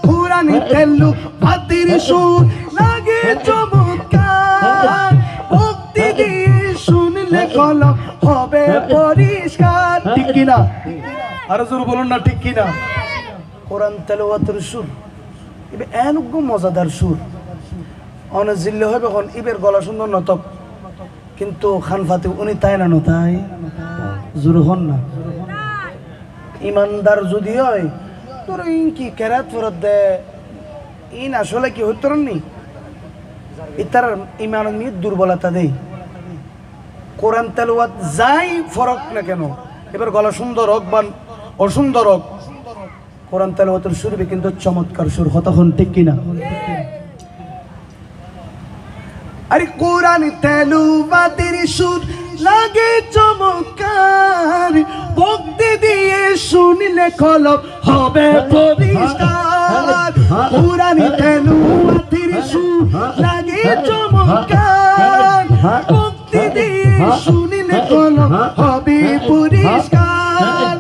কোরআনে তেলু বাতির সুর লাগে চমৎকার ভক্তি দিয়ে শুনলে কলম হবে পরিষ্কার ঠিক কিনা আর জোর বলুন না ঠিক কিনা কোরআন তেলাওয়াতের সুর ইবে এনগো মজাদার সুর অনেক জিল্লে হবে এখন ইবের গলা সুন্দর নতক কিন্তু খান ফাতে উনি তাই না নতাই জোর হন না ইমানদার যদি হয় তোর ইন কি কেরাত ফরত দে ইন আসলে কি হইতো নি ইতার ইমান নিয়ে দুর্বলতা দেই কোরআন তেলাওয়াত যাই ফরক না কেন এবার গলা সুন্দর হোক বা অসুন্দর হোক কোরআন তেলাওয়াতের সুর কিন্তু চমৎকার সুর হতক্ষণ ঠিক কিনা আরে কোরআন তেলাওয়াতের সুর লাগে চমৎকার ভক্তি দিয়ে শুনলে কলম হবে পরিষ্কার কোরআন তেলাওয়াতের সুর লাগে চমৎকার ভক্তি দিয়ে শুনলে কলম হবে পরিষ্কার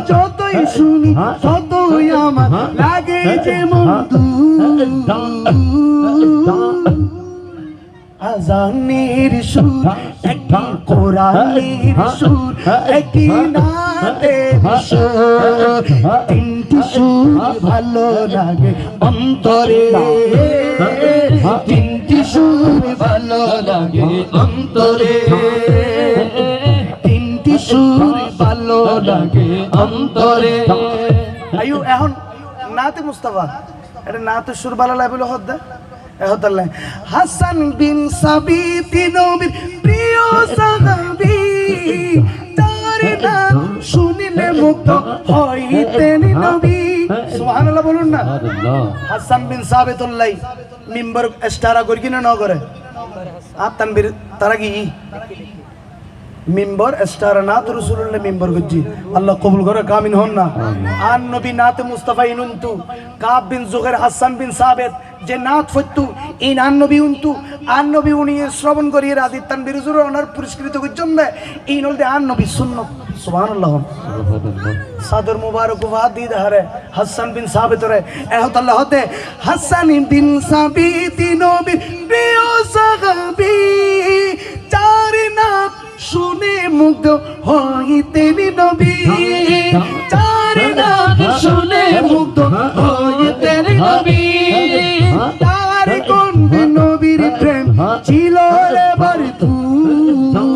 যতই শুনি ততই আমার লাগে যে মধু আজানের সুর একটি কোরআনের সুর একটি নাতের সুর তিনটি সুর ভালো লাগে অন্তরে তিনটি সুর ভালো লাগে অন্তরে তিনটি সুর ভালো লাগে অন্তরে আয়ু এখন নাতে মুস্তাফা এটা নাতে সুর ভালো লাগে বলে হদ্দা হাসান বিন সাবিত নবীর প্রিয় সাহাবী তার নাম শুনিলে মুগ্ধ হইতেন নবী সুবহানাল্লাহ বলুন না হাসান বিন সাবিতুল্লাহ মিম্বর স্টারা করি কিনা ন করে আর তানবীর তারা কি মিম্বর স্টারা না তো রাসূলুল্লাহ মিম্বর গজি আল্লাহ কবুল করে কামিন হন না আন নবী নাতে মুস্তাফা ইনুনতু কাব বিন জুগের হাসান বিন সাবিত যে নাত ফতু ইন আন নবী উনি শ্রবণ করিয়ে রাজি তানবীর হুজুর ওনার পুরস্কৃত করছেন ইন হলদে আন নবী সুন্নাত সুবহানাল্লাহ সাদর মুবারক ওয়াদ দি দহরে হাসান বিন সাবিত রে এহত আল্লাহ হতে হাসান বিন সাবিত নবী প্রিয় সাহাবী চার নাম শুনে মুগ্ধ হইতেন নবী চার নাম শুনে মুগ্ধ হইতেন নবী তার গন্ধে নবীর প্রেম ছিল রে ভরপুর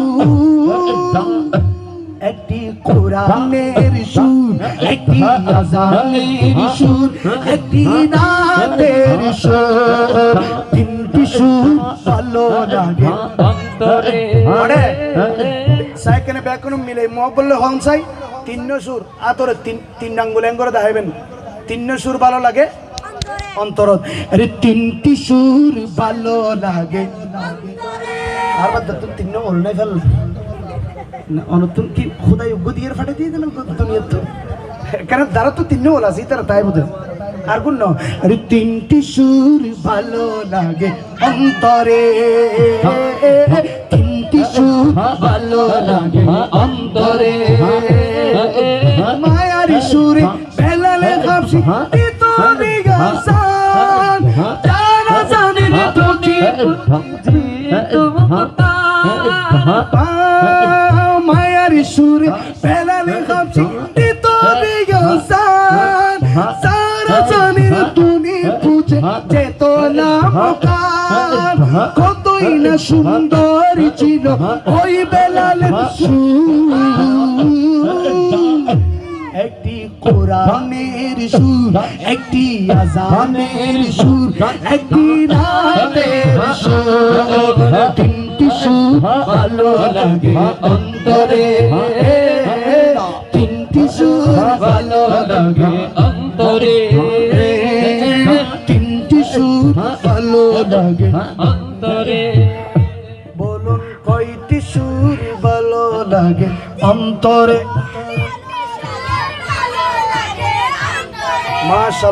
একটি কোরআনের সুর একটি আযানের সুর একটি নাতের সুর তিনটি সুর ভালো লাগে অন্তরে আরে সাইকেনে ব্যাকরণ মিলে ম বললে হংসাই তিন সুর আতরে তিন আঙ্গুল এঙ্গরে দেখাইবেন তিন সুর ভালো লাগে অন্তরত আরে তিনটি সুর ভালো লাগে আর বাদ তুই তিন বল নাই ফেল না অনতুন কি খোদাই উগ্গদিয়ে ফাটে দিয়ে দিলাম দুনিয়া তো কারণ যারা তো তিন বল আছে তারা তাই বুঝে আর কোন আরে তিনটি সুর ভালো লাগে অন্তরে তিনটি সুর ভালো লাগে অন্তরে মায়ার সুরে বেলালে হাবশি তোরে গাসান যারা জানে না তোকে মায়ার সুরে বেলালে হাবশি তোরে গাসান যারা জানে না তুমি বুঝে যেত না মকান কতই না সুন্দর ছিল ওই বেলালের সুর একটি কোরআনের সুর একটি আযানের সুর একটি নাতের সুর তিনটি সুর ভালো লাগে অন্তরে তিনটি সুর ভালো লাগে অন্তরে তিনটি সুর ভালো লাগে অন্তরে বলুন কয়টি সুর ভালো লাগে অন্তরে মাশাআল্লাহ।